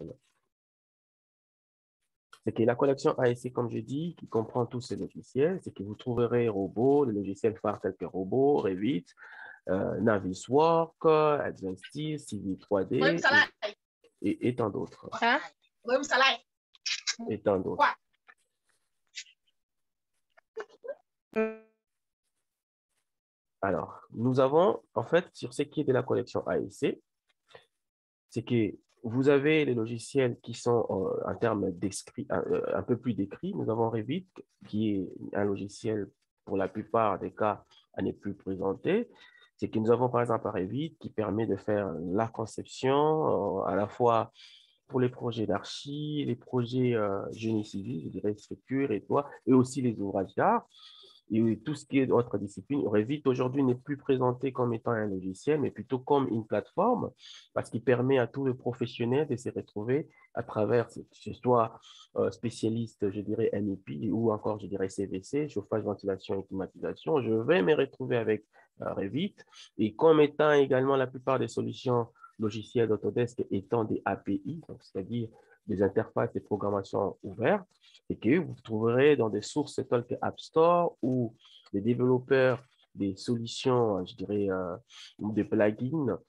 maintenant. C'est que la collection ASC, comme je dis, qui comprend tous ces logiciels, c'est que vous trouverez robots, les logiciels phares tels que Robot, Revit, Navisworks, Advanced Steel, CV 3D et tant d'autres. Et tant d'autres. Alors, nous avons, en fait, sur ce qui est de la collection ASC, c'est que vous avez les logiciels qui sont en termes d'écrit, un peu plus décrits. Nous avons Revit, qui est un logiciel, pour la plupart des cas, à ne plus présenter. C'est que nous avons, par exemple, un Revit qui permet de faire la conception, à la fois pour les projets d'archi, les projets génie civil, je dirais structure et toit, et aussi les ouvrages d'art. Et tout ce qui est autre discipline, Revit aujourd'hui n'est plus présenté comme étant un logiciel, mais plutôt comme une plateforme, parce qu'il permet à tous les professionnels de se retrouver à travers, que ce soit spécialiste, je dirais MEP, ou encore, je dirais CVC, chauffage, ventilation et climatisation. Je vais me retrouver avec Revit, et comme étant également la plupart des solutions logicielles d'Autodesk étant des API, c'est-à-dire des interfaces de programmation ouvertes, et que vous trouverez dans des sources telles que App Store ou des développeurs des solutions, je dirais, ou des plugins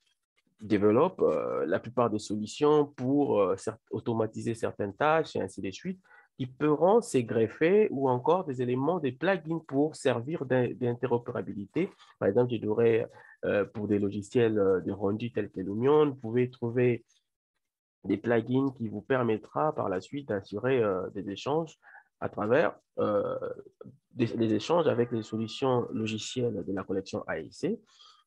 développent la plupart des solutions pour automatiser certaines tâches et ainsi de suite, qui pourront se greffer ou encore des éléments, des plugins pour servir d'interopérabilité. Par exemple, je dirais pour des logiciels de rendu tels que Lumion, vous pouvez trouver des plugins qui vous permettra par la suite d'assurer des échanges à travers des échanges avec les solutions logicielles de la collection AIC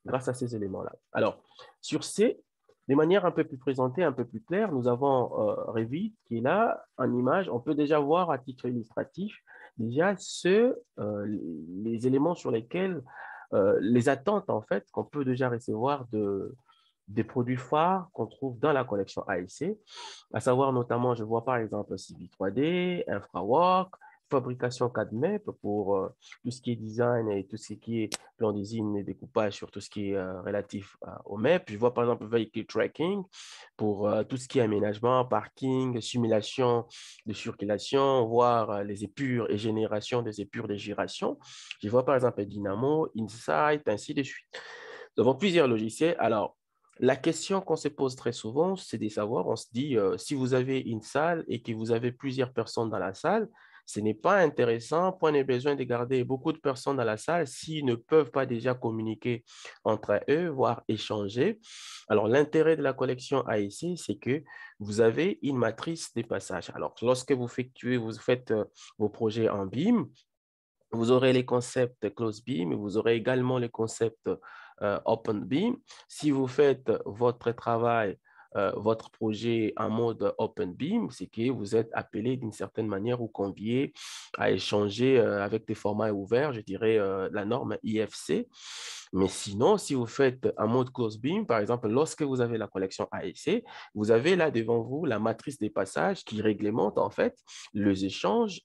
grâce à ces éléments-là. Alors, sur ces, de manière un peu plus présentée, un peu plus claire, nous avons Revit qui est là en image. On peut déjà voir à titre illustratif déjà les éléments sur lesquels, les attentes en fait qu'on peut déjà recevoir des produits phares qu'on trouve dans la collection AIC, à savoir notamment, je vois par exemple CV 3D, InfraWorks, fabrication CAD-MEP pour tout ce qui est design et tout ce qui est plan design et découpage sur tout ce qui est relatif au MEP. Je vois par exemple Vehicle Tracking pour tout ce qui est aménagement, parking, simulation de circulation, voire les épures et génération des épures de giration. Je vois par exemple Dynamo, Insight, ainsi de suite. Nous avons plusieurs logiciels. Alors, la question qu'on se pose très souvent, c'est de savoir, on se dit, si vous avez une salle et que vous avez plusieurs personnes dans la salle, ce n'est pas intéressant, point de besoin de garder beaucoup de personnes dans la salle s'ils ne peuvent pas déjà communiquer entre eux, voire échanger. Alors, l'intérêt de la collection AIC, c'est que vous avez une matrice des passages. Alors, lorsque vous faites vos projets en BIM, vous aurez les concepts close beam, vous aurez également les concepts open beam. Si vous faites votre travail, votre projet en mode open beam, c'est que vous êtes appelé d'une certaine manière ou convié à échanger avec des formats ouverts, je dirais la norme IFC. Mais sinon, si vous faites en mode close beam, par exemple, lorsque vous avez la collection AEC, vous avez là devant vous la matrice des passages qui réglemente en fait les échanges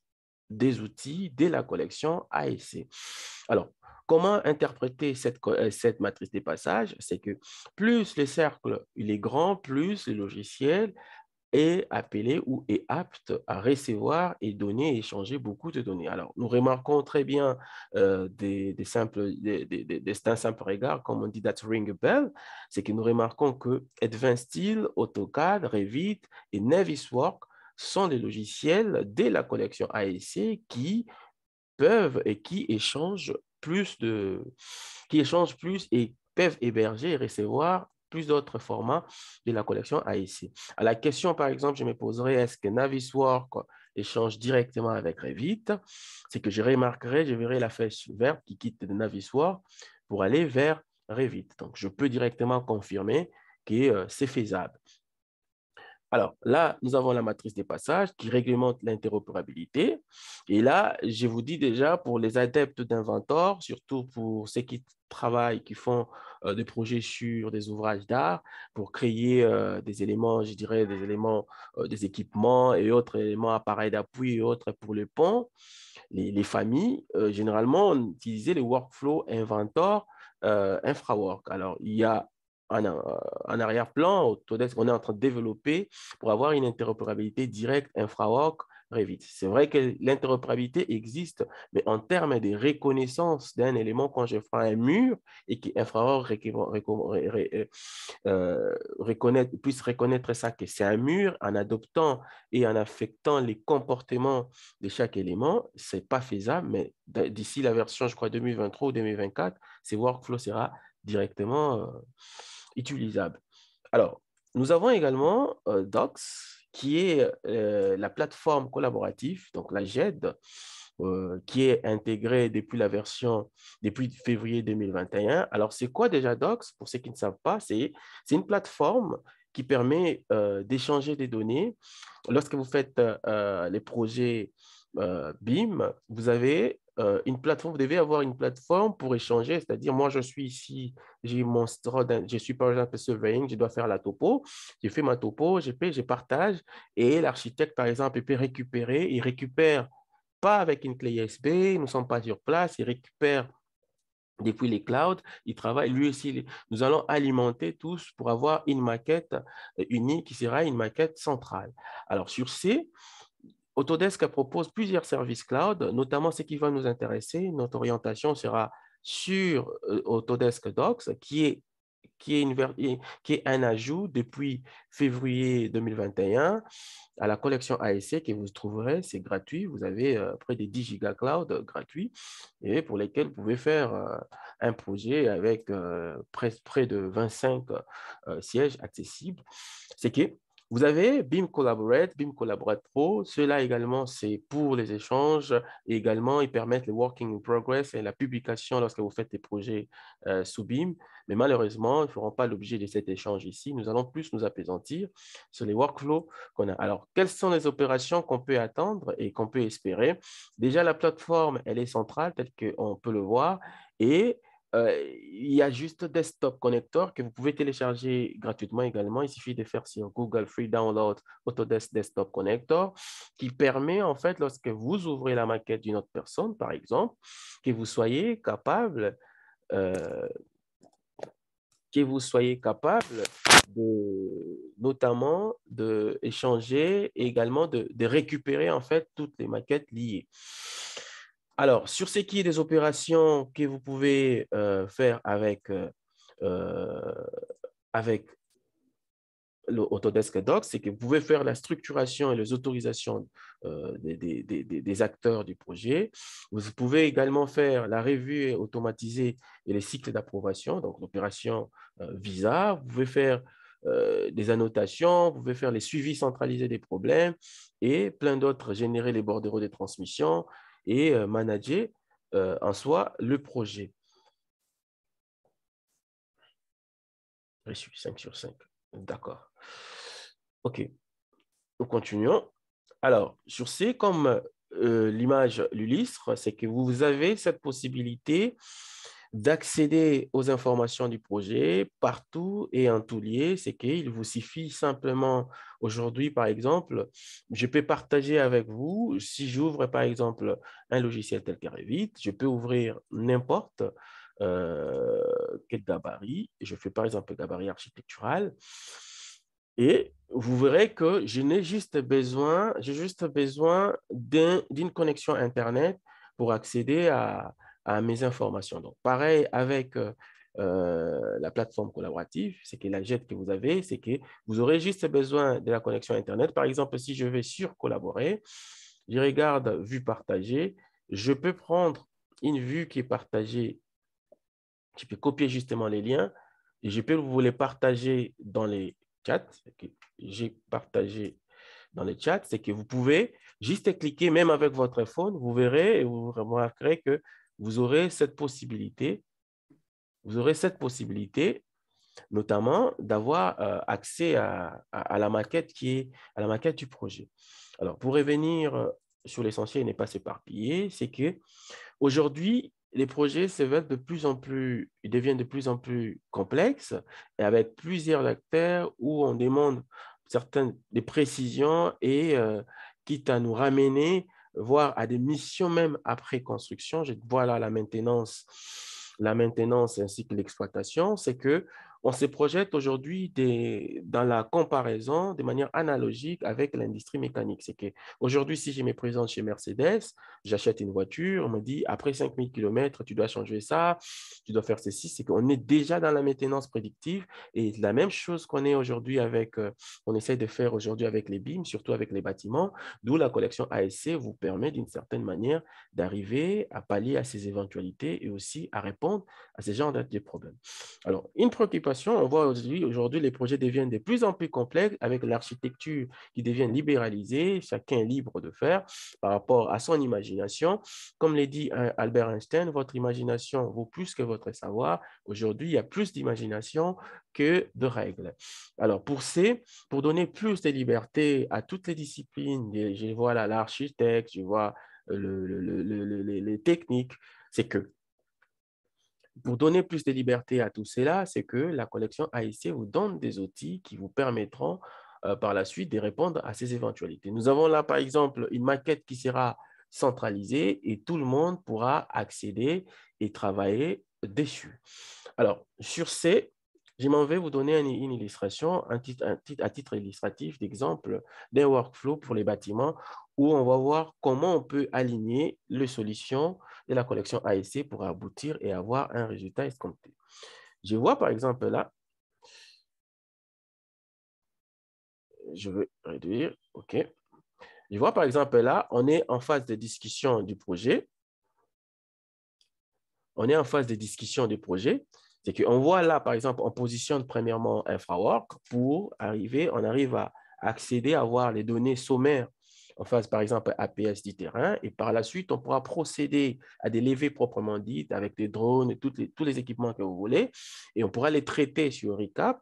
des outils de la collection AEC. Alors, comment interpréter cette matrice des passages? C'est que plus le cercle il est grand, plus le logiciel est appelé ou est apte à recevoir et donner et échanger beaucoup de données. Alors, nous remarquons très bien d'un simple regard, comme on dit, that ring a bell, c'est que nous remarquons que Advanced Steel, AutoCAD, Revit et Navisworks sont des logiciels de la collection AEC qui peuvent et qui échangent plus et peuvent héberger et recevoir plus d'autres formats de la collection AIC. À la question, par exemple, je me poserais, est-ce que Navisworks échange directement avec Revit? C'est que je verrai la flèche verte qui quitte de Navisworks pour aller vers Revit. Donc, je peux directement confirmer que c'est faisable. Alors là, nous avons la matrice des passages qui réglemente l'interopérabilité. Et là, je vous dis déjà, pour les adeptes d'Inventor, surtout pour ceux qui travaillent, qui font des projets sur des ouvrages d'art, pour créer des éléments, je dirais, des éléments, des équipements et autres éléments, appareils d'appui et autres pour le pont, les familles, généralement, on utilisait le workflow Inventor InfraWorks. Alors, il y a en arrière-plan, Autodesk, on est en train de développer pour avoir une interopérabilité directe InfraWorks Revit. C'est vrai que l'interopérabilité existe, mais en termes de reconnaissance d'un élément, quand je ferai un mur et que InfraWorks puisse reconnaître ça, que c'est un mur, en adoptant et en affectant les comportements de chaque élément, ce n'est pas faisable, mais d'ici la version, je crois, 2023 ou 2024, ces workflows sera directement utilisable. Alors, nous avons également Docs, qui est la plateforme collaborative, donc la GED, qui est intégrée depuis février 2021. Alors, c'est quoi déjà Docs? Pour ceux qui ne savent pas, c'est une plateforme qui permet d'échanger des données. Lorsque vous faites les projets BIM, vous avez une plateforme, vous devez avoir une plateforme pour échanger, c'est-à-dire moi je suis ici, j'ai mon store, je suis par exemple surveying, je dois faire la topo, j'ai fait ma topo, je partage et l'architecte par exemple il peut récupérer, il récupère pas avec une clé USB, nous ne sommes pas sur place, il récupère depuis les clouds, il travaille lui aussi. Nous allons alimenter tous pour avoir une maquette unique qui sera une maquette centrale. Alors sur C, Autodesk propose plusieurs services cloud, notamment ce qui va nous intéresser. Notre orientation sera sur Autodesk Docs, qui est un ajout depuis février 2021 à la collection ASC que vous trouverez. C'est gratuit. Vous avez près de 10 gigas cloud gratuits et pour lesquels vous pouvez faire un projet avec près de 25 sièges accessibles. C'est que vous avez BIM Collaborate, BIM Collaborate Pro. Cela également, c'est pour les échanges. Et également, ils permettent le working in progress et la publication lorsque vous faites des projets sous BIM. Mais malheureusement, ils ne feront pas l'objet de cet échange ici. Nous allons plus nous apaisantir sur les workflows qu'on a. Alors, quelles sont les opérations qu'on peut attendre et qu'on peut espérer? Déjà, la plateforme, elle est centrale, telle qu'on peut le voir. Et il y a juste Desktop Connector que vous pouvez télécharger gratuitement également. Il suffit de faire sur Google Free Download Autodesk Desktop Connector qui permet en fait, lorsque vous ouvrez la maquette d'une autre personne, par exemple, que vous soyez capable euh, notamment d'échanger et également de récupérer en fait toutes les maquettes liées. Alors, sur ce qui est des opérations que vous pouvez faire avec l'Autodesk Docs, c'est que vous pouvez faire la structuration et les autorisations des acteurs du projet. Vous pouvez également faire la revue automatisée et les cycles d'approbation, donc l'opération visa. Vous pouvez faire des annotations, vous pouvez faire les suivis centralisés des problèmes et plein d'autres, générer les bordereaux de transmission et manager en soi le projet. Je suis 5 sur 5. D'accord. OK. Nous continuons. Alors, sur C, comme l'image l'illustre, c'est que vous avez cette possibilité d'accéder aux informations du projet partout et en tout lieu. C'est qu'il vous suffit simplement, aujourd'hui, par exemple, je peux partager avec vous, si j'ouvre, par exemple, un logiciel tel que Revit, je peux ouvrir n'importe quel gabarit. Je fais, par exemple, le gabarit architectural. Et vous verrez que j'ai juste besoin d'une connexion Internet pour accéder à mes informations. Donc, pareil avec la plateforme collaborative, c'est que la jet que vous avez, c'est que vous aurez juste besoin de la connexion Internet. Par exemple, si je vais sur collaborer, je regarde vue partagée, je peux prendre une vue qui est partagée, je peux copier justement les liens et je peux vous les partager dans les chats. J'ai partagé dans les chats, c'est que vous pouvez juste cliquer, même avec votre iPhone, vous verrez et vous remarquerez que vous aurez cette possibilité, notamment d'avoir accès à la maquette à la maquette du projet. Alors, pour revenir sur l'essentiel et ne pas s'éparpiller, c'est que aujourd'hui, les projets ils deviennent de plus en plus complexes et avec plusieurs acteurs où on demande certaines des précisions et quitte à nous ramener, voire à des missions même après construction. Voilà la maintenance ainsi que l'exploitation, c'est que on se projette aujourd'hui dans la comparaison de manière analogique avec l'industrie mécanique. C'est qu'aujourd'hui, si je me présente chez Mercedes, j'achète une voiture, on me dit, après 5000 km, tu dois changer ça, tu dois faire ceci. C'est qu'on est déjà dans la maintenance prédictive et la même chose qu'on est aujourd'hui avec, on essaie de faire aujourd'hui avec les BIM, surtout avec les bâtiments, d'où la collection ASC vous permet d'une certaine manière d'arriver à pallier à ces éventualités et aussi à répondre à ces genres de problèmes. Alors, une préoccupation, on voit aujourd'hui, les projets deviennent de plus en plus complexes avec l'architecture qui devient libéralisée, chacun est libre de faire par rapport à son imagination. Comme l'a dit Albert Einstein, votre imagination vaut plus que votre savoir. Aujourd'hui, il y a plus d'imagination que de règles. Alors, pour donner plus de liberté à toutes les disciplines, je vois là l'architecte, je vois les techniques, c'est que pour donner plus de liberté à tout cela, c'est que la collection AIC vous donne des outils qui vous permettront par la suite de répondre à ces éventualités. Nous avons là, par exemple, une maquette qui sera centralisée et tout le monde pourra accéder et travailler dessus. Alors, sur ces, je m'en vais vous donner une illustration, à titre illustratif d'exemple d'un workflow pour les bâtiments où on va voir comment on peut aligner les solutions de la collection ASC pour aboutir et avoir un résultat escompté. Je vois par exemple là, je vais réduire, OK. Je vois par exemple là, on est en phase de discussion du projet. On est en phase de discussion du projet. C'est qu'on voit là, par exemple, on positionne premièrement InfraWork pour arriver, on arrive à accéder à voir les données sommaires en phase, par exemple, APS du terrain. Et par la suite, on pourra procéder à des levées proprement dites avec des drones et tous les équipements que vous voulez. Et on pourra les traiter sur Recap.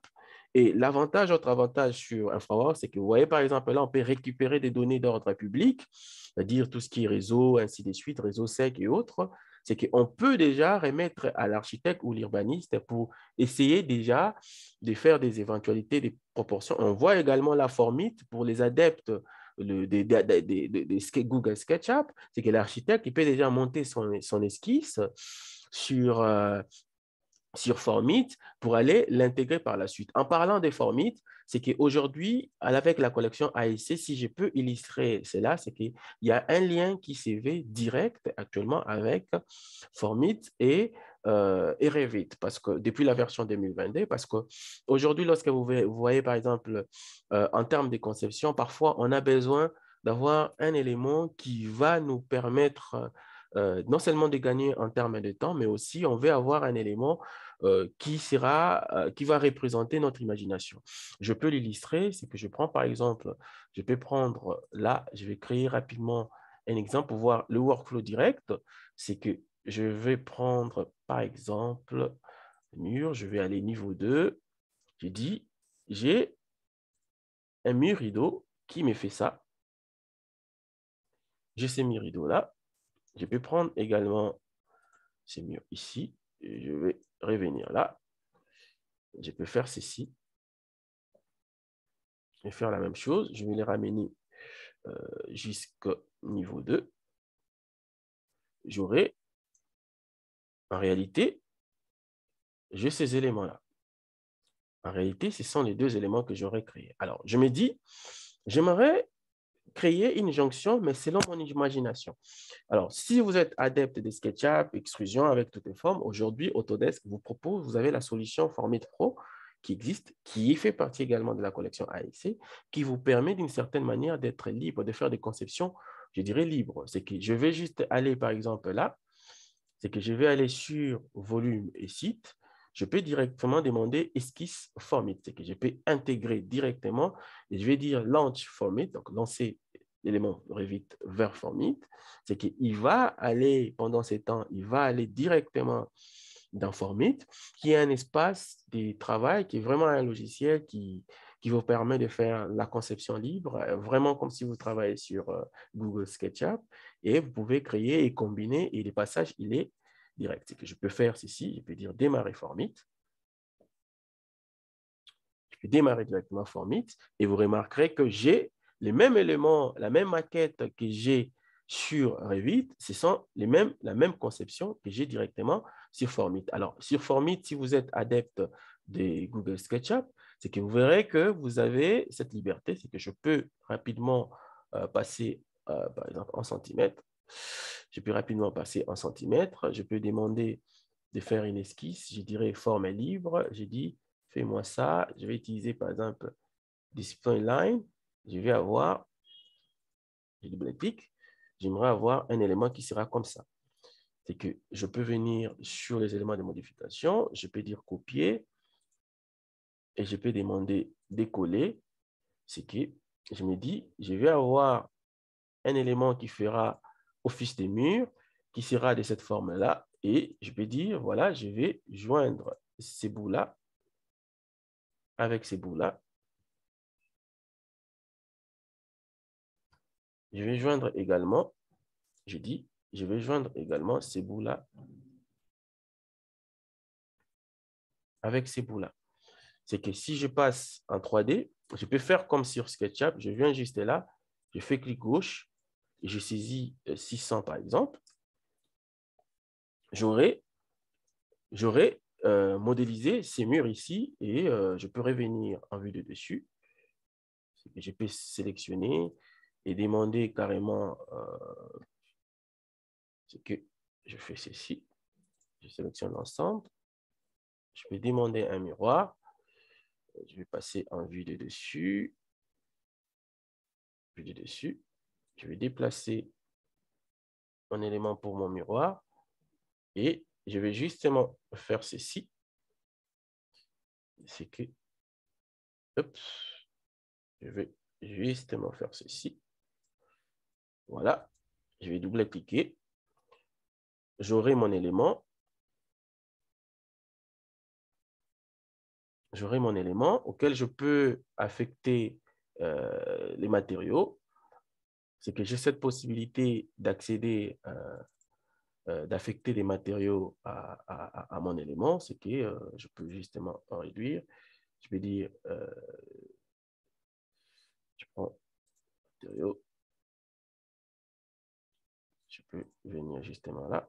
Et l'avantage, autre avantage sur InfraWorks, c'est que vous voyez, par exemple, là, on peut récupérer des données d'ordre public, c'est-à-dire tout ce qui est réseau, ainsi de suite, réseau sec et autres. C'est qu'on peut déjà remettre à l'architecte ou l'urbaniste pour essayer déjà de faire des éventualités, des proportions. On voit également la formite pour les adeptes de Google SketchUp, c'est que l'architecte il peut déjà monter son esquisse sur, Formit pour aller l'intégrer par la suite. En parlant de Formit, c'est qu'aujourd'hui, avec la collection ASC, si je peux illustrer cela, c'est qu'il y a un lien qui s'est fait direct actuellement avec Formit et Revit, parce que depuis la version 2022, parce qu'aujourd'hui, lorsque vous voyez, par exemple, en termes de conception, parfois, on a besoin d'avoir un élément qui va nous permettre non seulement de gagner en termes de temps, mais aussi on veut avoir un élément qui va représenter notre imagination. Je peux l'illustrer, c'est que je prends par exemple, je peux prendre là, je vais créer rapidement un exemple pour voir le workflow direct, c'est que je vais prendre par exemple mur, je vais aller niveau 2, je dis, j'ai un mur rideau qui me fait ça, j'ai ces murs rideaux là, je peux prendre également ces murs ici, et je vais revenir là, je peux faire ceci, je vais faire la même chose, je vais les ramener jusqu'au niveau 2. J'aurai, en réalité, j'ai ces éléments-là. En réalité, ce sont les deux éléments que j'aurais créés. Alors, je me dis, j'aimerais créer une jonction, mais selon mon imagination. Alors, si vous êtes adepte de SketchUp, extrusion avec toutes les formes, aujourd'hui, Autodesk vous propose, vous avez la solution Formit Pro qui existe, qui fait partie également de la collection ASC, qui vous permet d'une certaine manière d'être libre, de faire des conceptions, je dirais libres. C'est que je vais juste aller, par exemple, là, c'est que je vais aller sur volume et site, je peux directement demander esquisse formit, c'est que je peux intégrer directement et je vais dire launch formit, donc lancer l'élément Revit vers formit, c'est qu'il va aller, pendant ces temps, il va aller directement dans Formit, qui est un espace de travail, qui est vraiment un logiciel qui vous permet de faire la conception libre, vraiment comme si vous travaillez sur Google SketchUp, et vous pouvez créer et combiner, et le passage, il est direct. C'est que je peux faire ceci, je peux dire démarrer Formit, je peux démarrer directement Formit, et vous remarquerez que j'ai les mêmes éléments, la même maquette que j'ai sur Revit, ce sont la même conception que j'ai directement sur Formit. Alors, sur Formit, si vous êtes adepte des Google SketchUp, c'est que vous verrez que vous avez cette liberté, c'est que je peux rapidement passer, par exemple, en centimètres. Je peux rapidement passer en centimètres. Je peux demander de faire une esquisse. Je dirais format libre. J'ai dit, fais-moi ça. Je vais utiliser, par exemple, display line. Je vais avoir, je double-clique, j'aimerais avoir un élément qui sera comme ça. C'est que je peux venir sur les éléments de modification, je peux dire copier et je peux demander décoller. C'est que je me dis, je vais avoir un élément qui fera office des murs, qui sera de cette forme-là et je peux dire, voilà, je vais joindre ces bouts-là avec ces bouts-là. Je vais joindre également, je dis, je vais joindre également ces bouts-là avec ces bouts-là. C'est que si je passe en 3D, je peux faire comme sur SketchUp, je viens juste là, je fais clic gauche, et je saisis 600 par exemple, j'aurai modélisé ces murs ici et je peux revenir en vue de dessus. Je peux sélectionner et demander carrément ce que je fais ceci. Je sélectionne l'ensemble. Je peux demander un miroir. Je vais passer en vue de dessus. Vue de dessus. Je vais déplacer mon élément pour mon miroir et je vais justement faire ceci. C'est que, hop, je vais justement faire ceci. Voilà, je vais double-cliquer. J'aurai mon élément. J'aurai mon élément auquel je peux affecter les matériaux. C'est que j'ai cette possibilité d'accéder d'affecter des matériaux à mon élément, c'est que je peux justement en réduire. Je vais dire, je prends matériaux, je peux venir justement là.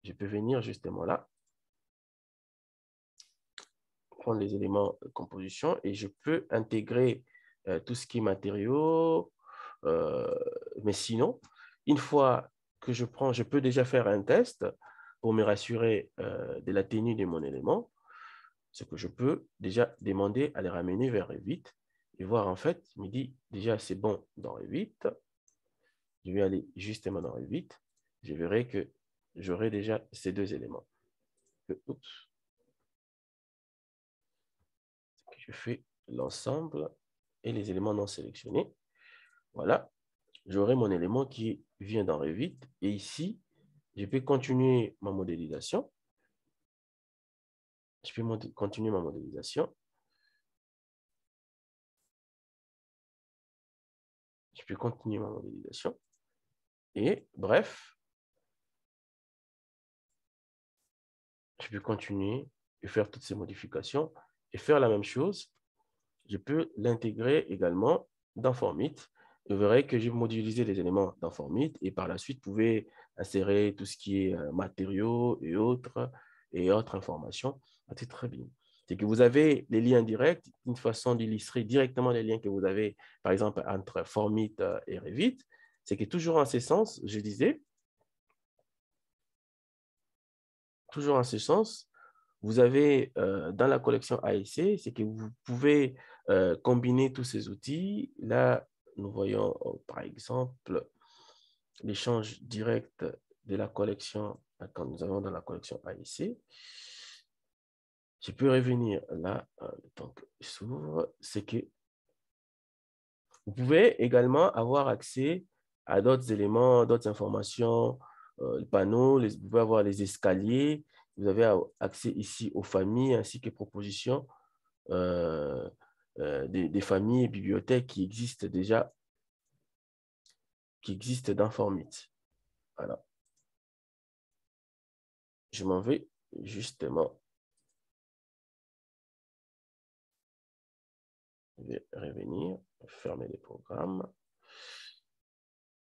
Je peux venir justement là, prendre les éléments de composition et je peux intégrer tout ce qui est matériaux. Mais sinon, une fois que je prends, je peux déjà faire un test pour me rassurer de la tenue de mon élément. Ce que je peux déjà demander à les ramener vers Revit et voir en fait, il me dit déjà c'est bon dans Revit. Je vais aller justement dans Revit. Je verrai que j'aurai déjà ces deux éléments. Oups. Je fais l'ensemble et les éléments non sélectionnés. Voilà. J'aurai mon élément qui vient dans Revit. Et ici, je peux continuer ma modélisation. Je peux continuer ma modélisation. Je peux continuer ma modélisation. Et bref, je peux continuer et faire toutes ces modifications et faire la même chose. Je peux l'intégrer également dans Formit. Vous verrez que j'ai modélisé les éléments dans Formit et par la suite, vous pouvez insérer tout ce qui est matériaux et autres informations. C'est très bien. C'est que vous avez les liens directs, une façon d'illustrer directement les liens que vous avez, par exemple, entre Formit et Revit. C'est que toujours en ce sens, je disais, toujours en ce sens, vous avez dans la collection AEC, c'est que vous pouvez combiner tous ces outils. Là, nous voyons par exemple l'échange direct de la collection quand nous avons dans la collection AEC. Je peux revenir là, le temps que s'ouvre, c'est que vous pouvez également avoir accès à d'autres éléments, d'autres informations, le panneau, vous pouvez avoir les escaliers, vous avez accès ici aux familles ainsi que propositions des familles et bibliothèques qui existent déjà, qui existent dans Formit. Voilà. Je m'en vais justement. Je vais revenir, fermer les programmes.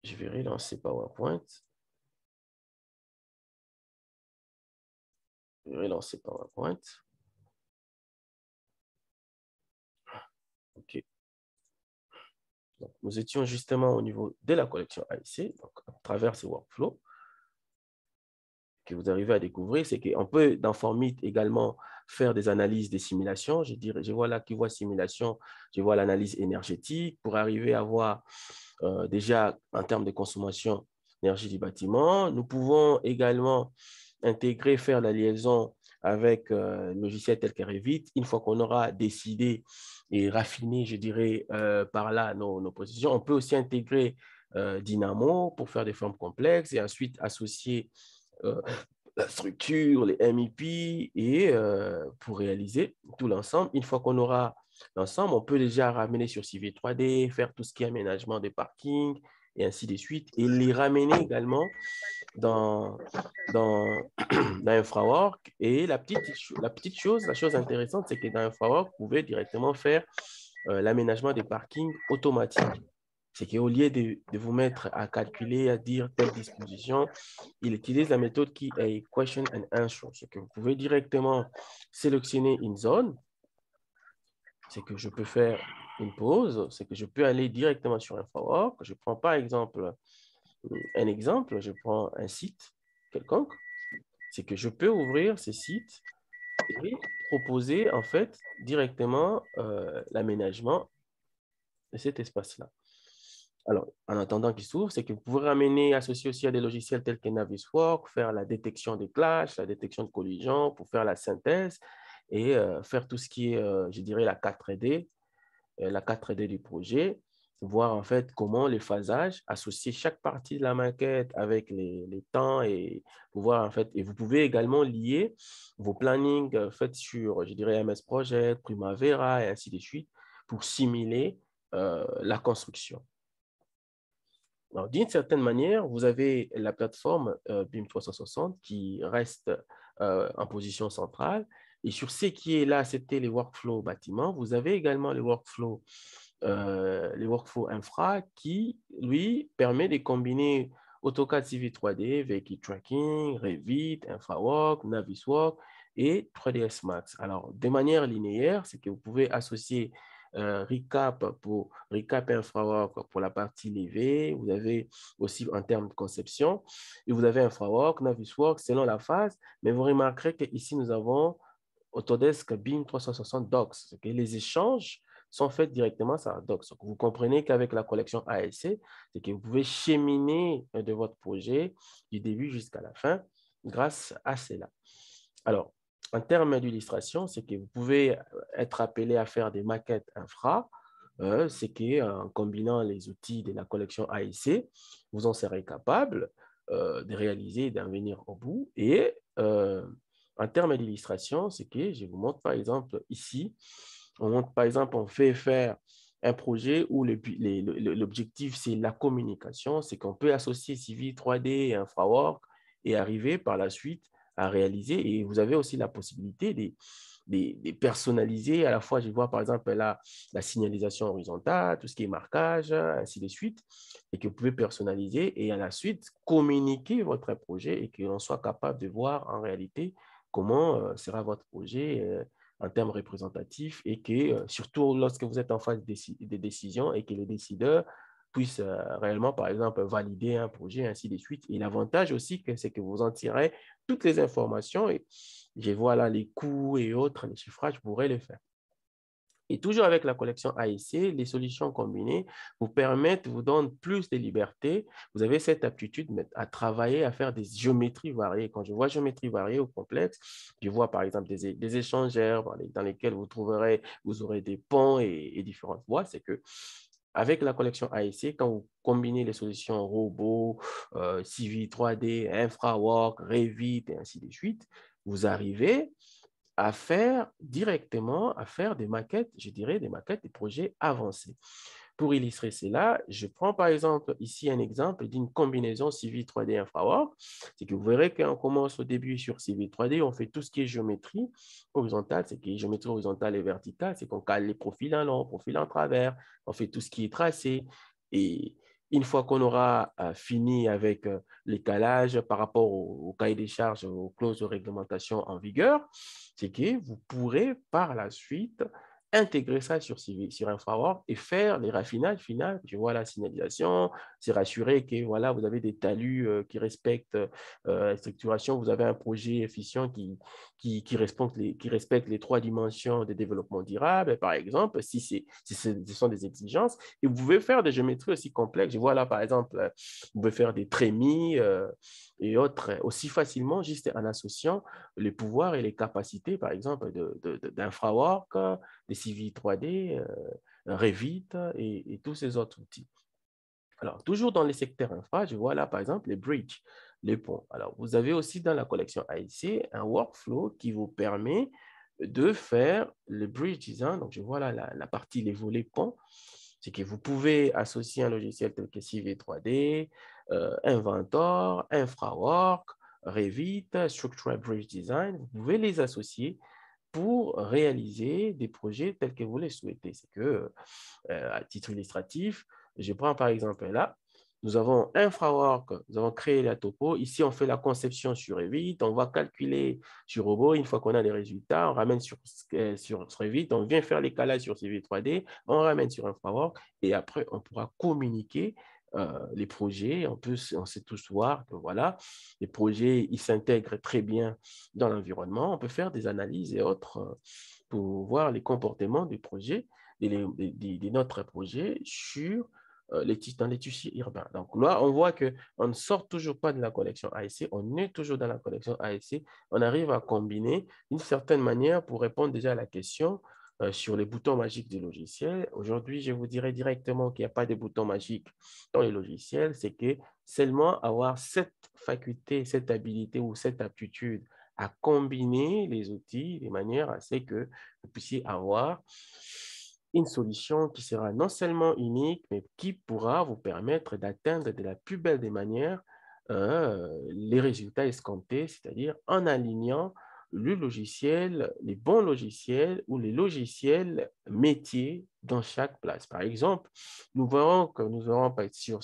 Je vais relancer PowerPoint. Je vais lancer PowerPoint. OK. Donc, nous étions justement au niveau de la collection AIC, donc à travers ce workflow que vous arrivez à découvrir, c'est qu'on peut dans Formit également faire des analyses des simulations. Je vois là qui voit simulation, je vois l'analyse énergétique pour arriver à voir déjà en termes de consommation d'énergie du bâtiment. Nous pouvons également intégrer, faire la liaison avec un logiciel tel que Revit, une fois qu'on aura décidé et raffiné, je dirais, par là nos positions. On peut aussi intégrer Dynamo pour faire des formes complexes et ensuite associer la structure, les MEP et pour réaliser tout l'ensemble. Une fois qu'on aura l'ensemble, on peut déjà ramener sur Civil 3D, faire tout ce qui est aménagement des parkings et ainsi de suite et les ramener également dans, dans, dans InfraWork. Et la petite chose, la chose intéressante, c'est que dans InfraWork, vous pouvez directement faire l'aménagement des parkings automatique. C'est qu'au lieu de vous mettre à calculer, à dire telle disposition, il utilise la méthode qui est question and answer. C'est que vous pouvez directement sélectionner une zone. C'est que je peux faire une pause. C'est que je peux aller directement sur InfraWork. Je prends par exemple un exemple. Je prends un site quelconque. C'est que je peux ouvrir ce site et proposer en fait directement l'aménagement de cet espace-là. Alors, en attendant qu'il s'ouvre, c'est que vous pouvez ramener, associer aussi à des logiciels tels que Navisworks, faire la détection des clashs, la détection de collisions, pour faire la synthèse et faire tout ce qui est, je dirais, la 4D du projet, voir en fait comment les phasages, associer chaque partie de la maquette avec les temps et pouvoir en fait, et vous pouvez également lier vos plannings faits sur, je dirais, MS Project, Primavera et ainsi de suite pour simuler la construction. D'une certaine manière, vous avez la plateforme BIM 360 qui reste en position centrale. Et sur ce qui est là, c'était les workflows bâtiments. Vous avez également les workflows infra qui, lui, permet de combiner AutoCAD CV 3D, Vehicle Tracking, Revit, InfraWorks, Navisworks et 3ds Max. Alors, de manière linéaire, c'est que vous pouvez associer Recap InfraWorks pour la partie levée. Vous avez aussi en termes de conception. Et vous avez InfraWorks, Navisworks selon la phase. Mais vous remarquerez qu'ici, nous avons Autodesk BIM 360 Docs. Okay? Les échanges sont faits directement sur Docs. Donc, vous comprenez qu'avec la collection ASC, c'est que vous pouvez cheminer de votre projet du début jusqu'à la fin grâce à cela. Alors, en termes d'illustration, c'est que vous pouvez être appelé à faire des maquettes infra. C'est qu'en combinant les outils de la collection AIC, vous en serez capable de réaliser et d'en venir au bout. Et en termes d'illustration, c'est que je vous montre par exemple ici, on fait faire un projet où l'objectif, c'est la communication, c'est qu'on peut associer Civil 3D et InfraWorks et arriver par la suite à réaliser. Et vous avez aussi la possibilité de personnaliser à la fois, je vois par exemple la signalisation horizontale, tout ce qui est marquage, ainsi de suite, et que vous pouvez personnaliser et à la suite communiquer votre projet et que l'on soit capable de voir en réalité comment sera votre projet en termes représentatifs et que surtout lorsque vous êtes en phase de décision et que les décideurs puissent réellement, par exemple, valider un projet, ainsi de suite. Et l'avantage aussi, c'est que vous en tirez toutes les informations et je vois là les coûts et autres, les chiffrages, vous pourrez les faire. Et toujours avec la collection AIC, les solutions combinées vous permettent, vous donnent plus de liberté. Vous avez cette aptitude à travailler, à faire des géométries variées. Quand je vois géométrie variée ou complexe, je vois par exemple des échangeurs dans lesquels vous aurez des ponts et différentes voies. C'est que avec la collection AIC, quand vous combinez les solutions robots, Civil 3D, InfraWorks, Revit et ainsi de suite, vous arrivez à faire directement, à faire des maquettes, je dirais des maquettes des projets avancés. Pour illustrer cela, je prends par exemple ici un exemple d'une combinaison Civil 3D InfraWorks. C'est que vous verrez qu'on commence au début sur Civil 3D, on fait tout ce qui est géométrie horizontale, c'est que géométrie horizontale et verticale, c'est qu'on cale les profils en long, profils en travers, on fait tout ce qui est tracé. Et Une fois qu'on aura fini avec l'étalage par rapport au cahier des charges, aux clauses de réglementation en vigueur, c'est que vous pourrez par la suite intégrer ça sur InfraWorks et faire les raffinages finaux. Tu vois la signalisation, c'est rassurer que voilà, vous avez des talus qui respectent la structuration, vous avez un projet efficient qui respecte les trois dimensions de développement durable, par exemple, si ce sont des exigences. Et vous pouvez faire des géométries aussi complexes. Je vois là, par exemple, vous pouvez faire des trémies et autres aussi facilement, juste en associant les pouvoirs et les capacités, par exemple, d'InfraWorks, des CV 3D, Revit et tous ces autres outils. Alors, toujours dans les secteurs infra, je vois là, par exemple, les bridges, les ponts. Alors, vous avez aussi dans la collection AIC un workflow qui vous permet de faire le bridge design. Donc, je vois là la partie, les volets ponts. C'est que vous pouvez associer un logiciel tel que CV3D, Inventor, InfraWorks, Revit, Structural Bridge Design. Vous pouvez les associer pour réaliser des projets tels que vous les souhaitez. C'est que, à titre illustratif, je prends par exemple là, nous avons InfraWorks, nous avons créé la topo. Ici, on fait la conception sur Revit, on va calculer sur Robot. Une fois qu'on a les résultats, on ramène sur Revit, on vient faire les calages sur CV3D, on ramène sur InfraWorks et après, on pourra communiquer les projets. On sait tous voir que voilà, les projets, ils s'intègrent très bien dans l'environnement. On peut faire des analyses et autres pour voir les comportements du projet et de notre projet dans les tissus urbains. Donc là, on voit qu'on ne sort toujours pas de la collection ASC, on est toujours dans la collection ASC. On arrive à combiner d'une certaine manière pour répondre déjà à la question sur les boutons magiques du logiciel. Aujourd'hui, je vous dirais directement qu'il n'y a pas de boutons magiques dans les logiciels, c'est que seulement avoir cette faculté, cette habilité ou cette aptitude à combiner les outils de manière à ce que vous puissiez avoir une solution qui sera non seulement unique, mais qui pourra vous permettre d'atteindre de la plus belle des manières les résultats escomptés, c'est-à-dire en alignant le logiciel, les bons logiciels ou les logiciels métiers dans chaque place. Par exemple, nous verrons que nous aurons sur